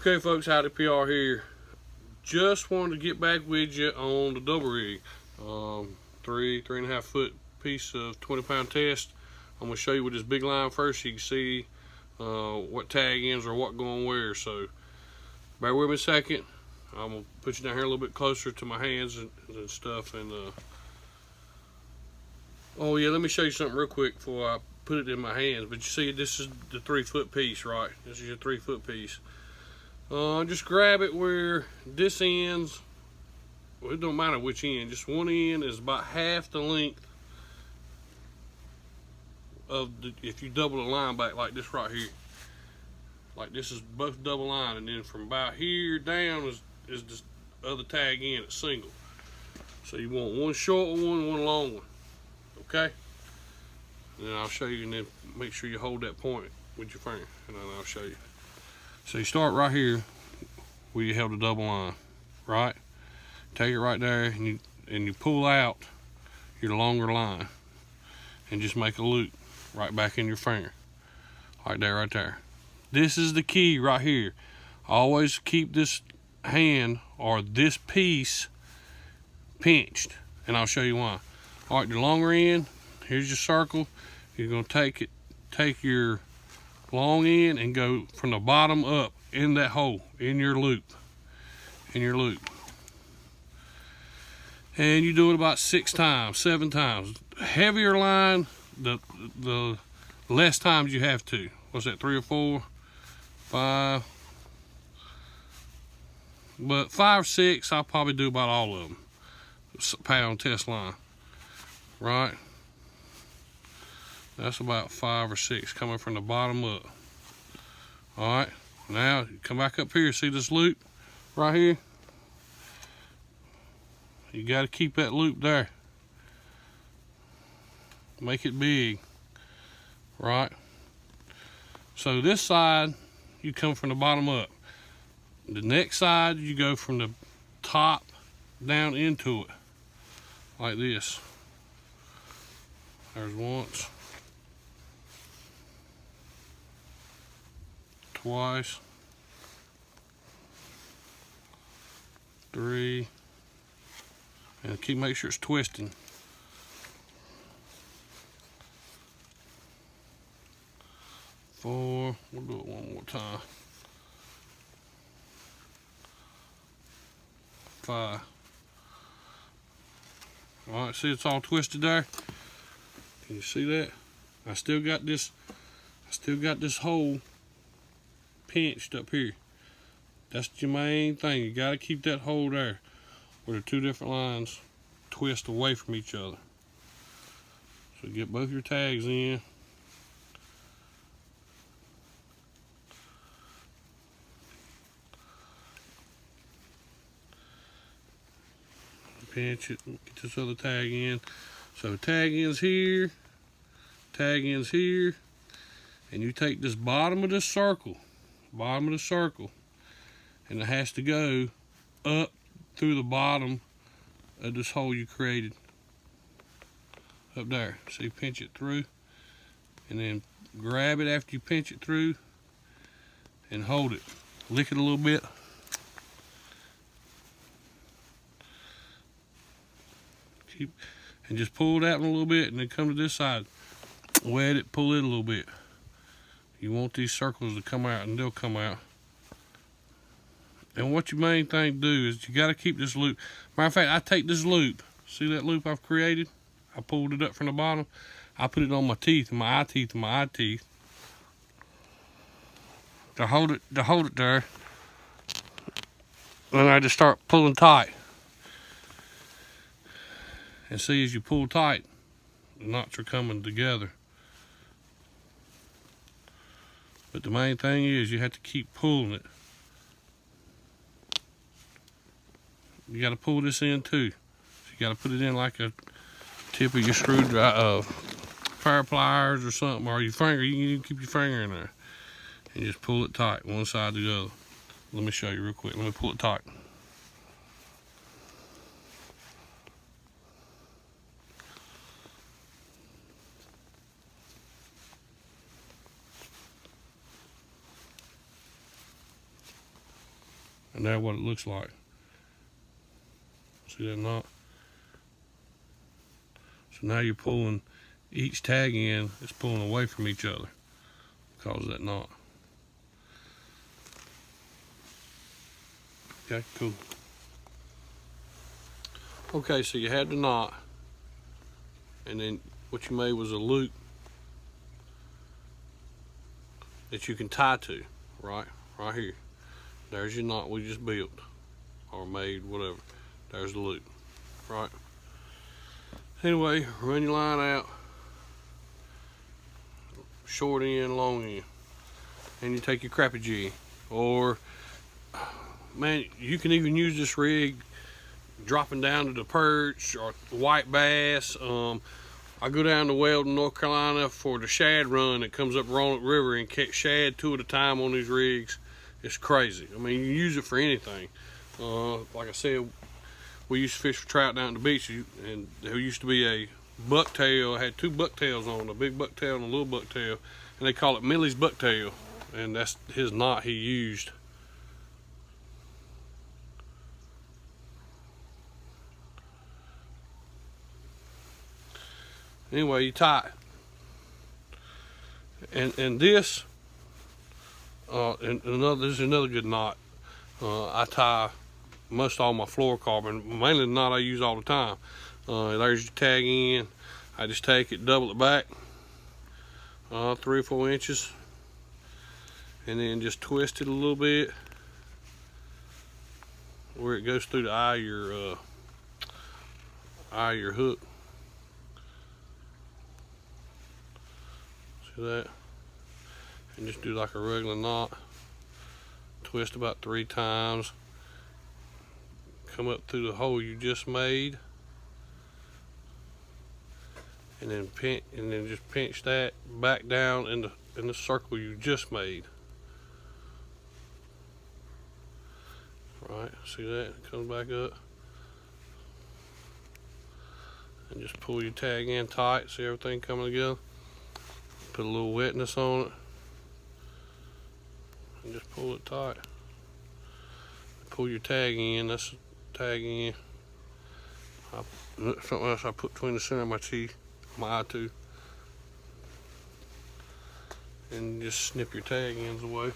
Okay folks, howdy, PR here. Just wanted to get back with you on the double rig. 3.5 foot piece of 20-pound test. I'm going to show you with this big line first so you can see what tag ends or what going where. So bear with me a second. I'm going to put you down here a little bit closer to my hands and stuff. And oh yeah, let me show you something real quick before I put it in my hands. But you see, this is the 3 foot piece, right? This is your 3 foot piece. Just grab it where this ends. Well, it don't matter which end. Just one end is about half the length of if you double the line back like this right here. Like this is both double line, and then from about here down is this other tag end. It's single. So you want one short one, one long one. Okay. And then I'll show you, and then make sure you hold that point with your finger, and then I'll show you. So you start right here where you held the double line, right? Take it right there, and you pull out your longer line and just make a loop right back in your finger. Right there. This is the key right here. Always keep this hand or this piece pinched, and I'll show you why. All right, the longer end, here's your circle. You're gonna take your long end and go from the bottom up in that hole, in your loop. And you do it about 6 times, 7 times. Heavier line, the less times you have to. What's that, 3 or 4, 5? But 5 or 6, I'll probably do about all of them. Pound test line, right? That's about 5 or 6 coming from the bottom up. All right, now come back up here. See this loop right here? You got to keep that loop there. Make it big, right? So this side, you come from the bottom up. The next side, you go from the top down into it, like this. There's once. Twice, 3, and make sure it's twisting. 4, we'll do it one more time. 5. All right, see it's all twisted there. Can you see that? I still got this hole pinched up here. That's your main thing. You got to keep that hole there where the 2 different lines twist away from each other. So get both your tags in. Pinch it, get this other tag in. So tag ends here, and you take this bottom of this circle, and it has to go up through the bottom of this hole you created up there. So you pinch it through, and then grab it after you pinch it through and hold it. Lick it a little bit. And just pull it out in a little bit, and then come to this side. Wet it, pull it a little bit. You want these circles to come out, and they'll come out. And what your main thing to do is you got to keep this loop. Matter of fact, I take this loop. See that loop I've created? I pulled it up from the bottom. I put it on my teeth, and my eye teeth, to hold it there. Then I just start pulling tight. And see, as you pull tight, the knots are coming together. But the main thing is you have to keep pulling it. You got to pull this in too. So you got to put it in like a tip of your screwdriver, power pliers or something, or your finger. You can keep your finger in there and just pull it tight, one side to the other. Let me show you real quick. Let me pull it tight. And that's what it looks like. See that knot? So now you're pulling each tag in, it's pulling away from each other because of that knot. Okay, cool. Okay, so you had the knot, and then what you made was a loop that you can tie to, right here. There's your knot we just built or made, whatever. There's the loop, right? Anyway, run your line out, short end, long end, and you take your crappie jig, or man, you can even use this rig dropping down to the perch or white bass. I go down to Weldon, North Carolina for the shad run that comes up Roanoke River and catch shad 2 at a time on these rigs. It's crazy. I mean, you can use it for anything. Like I said, we used to fish for trout down at the beach, and there used to be a bucktail. I had 2 bucktails on, a big bucktail and a little bucktail, and they call it Millie's bucktail, and that's his knot he used. Anyway, you tie it. And this, this is another good knot. I tie most all my fluorocarbon, mainly the knot I use all the time. There's your tag in. I just take it, double it back 3 or 4 inches, and then just twist it a little bit where it goes through the eye of your hook. See that? And just do like a regular knot. Twist about 3 times. Come up through the hole you just made, and then just pinch that back down in the circle you just made. Right, see that? It comes back up. And just pull your tag in tight, see everything coming together. Put a little wetness on it, and just pull it tight. Pull your tag in, that's the tag in. Something else I put between the center of my teeth, my eye too. And just snip your tag ends away.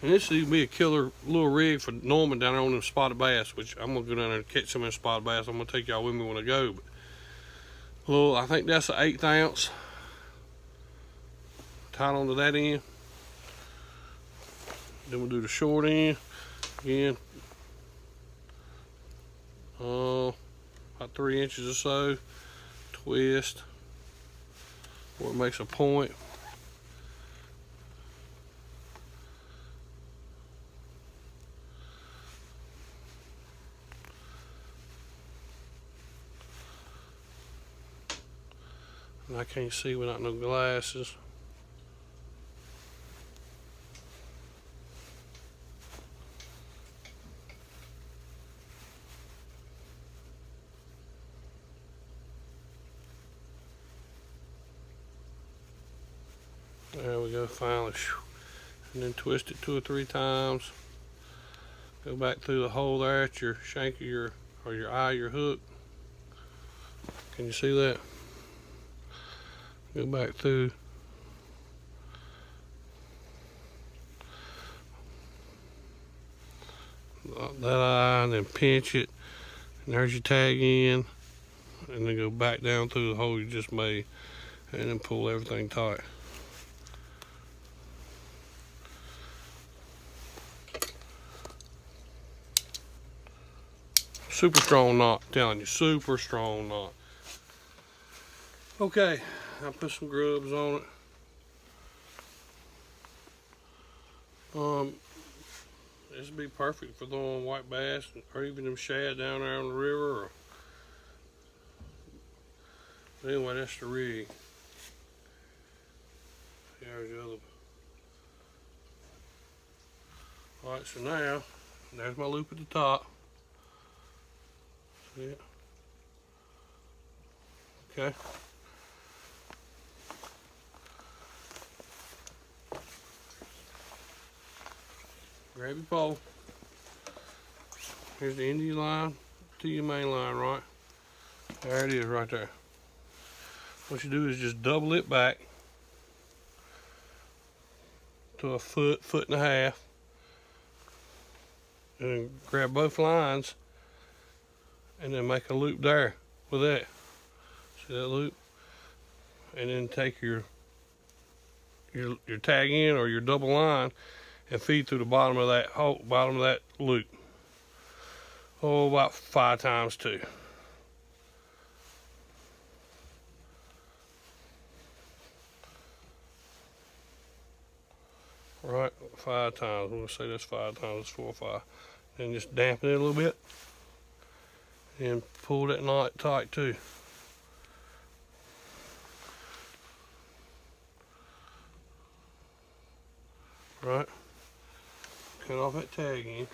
And this would be a killer little rig for Norman down there on them spotted bass, which I'm gonna go down there and catch some of them spotted bass. I'm gonna take y'all with me when I go. But well, I think that's an 1/8 ounce. Tied onto that end. Then we'll do the short end again. About 3 inches or so. Twist where it makes a point. And I can't see without no glasses. There we go, finally. And then twist it 2 or 3 times. Go back through the hole there at your shank of your eye of your hook. Can you see that? Go back through. That eye, and then pinch it. And there's your tag in. And then go back down through the hole you just made. And then pull everything tight. Super strong knot, I'm telling you, super strong knot. Okay, I put some grubs on it. This would be perfect for throwing white bass or even them shad down there on the river. But anyway, that's the rig. There's the other. Alright, so now, there's my loop at the top. See it? Okay. Grab your pole. Here's the end of your line to your main line, right? There it is right there. What you do is just double it back to a foot, foot and a half. And then grab both lines and then make a loop there with that. See that loop? And then take your tag in or your double line and feed through the bottom of that hole, bottom of that loop. Oh, about 5 times 2. Right, 5 times. We'll say that's 5 times. It's 4 or 5. And just dampen it a little bit. And pull that knot tight too. Right. Cut off that tag in.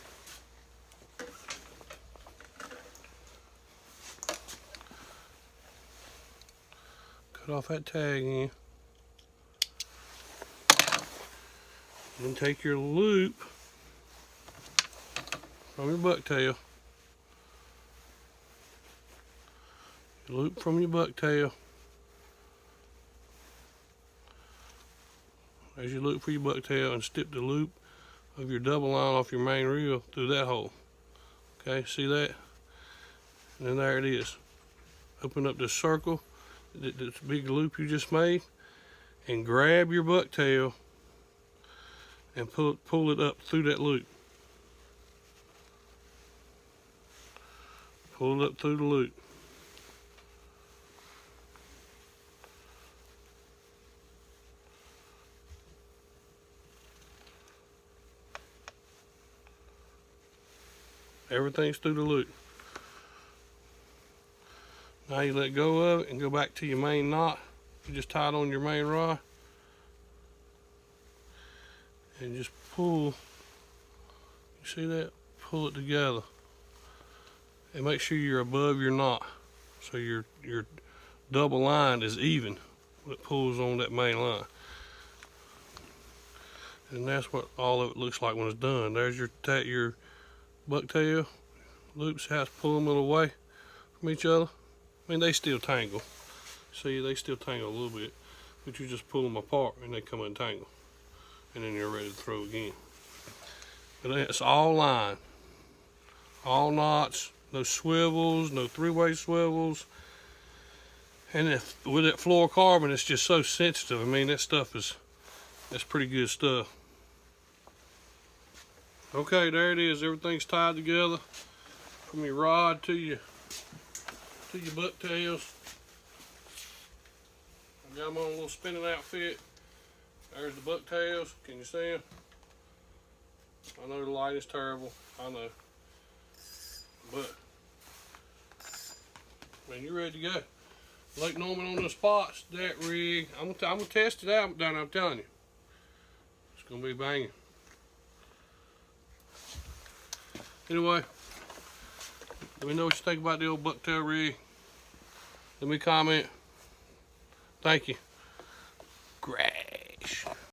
Cut off that tag in. Then take your loop from your bucktail. Loop from your bucktail. As you loop for your bucktail and stick the loop of your double line off your main reel through that hole. Okay, see that? And then there it is. Open up this circle, this big loop you just made, and grab your bucktail and pull it up through that loop. Pull it up through the loop. Everything's through the loop. Now you let go of it and go back to your main knot. You just tie it on your main rod. And just pull. You see that? Pull it together. And make sure you're above your knot. So your double line is even when it pulls on that main line. And that's what all of it looks like when it's done. There's your bucktail loops. How to pull them away from each other. I mean, they still tangle. See, they still tangle a little bit, but you just pull them apart and they come untangled, and then you're ready to throw again. But it's all line, all knots, no swivels, no 3-way swivels. And with that fluorocarbon, it's just so sensitive. I mean, that's pretty good stuff. Okay, there it is. Everything's tied together from your rod to your bucktails. I got them on a little spinning outfit. There's the bucktails. Can you see them? I know the light is terrible. I know. But, man, you're ready to go. Lake Norman on the spots, that rig. I'm gonna test it out, Don, I'm telling you. It's gonna be banging. Anyway, let me know what you think about the old bucktail rig. Let me comment. Thank you. Crash.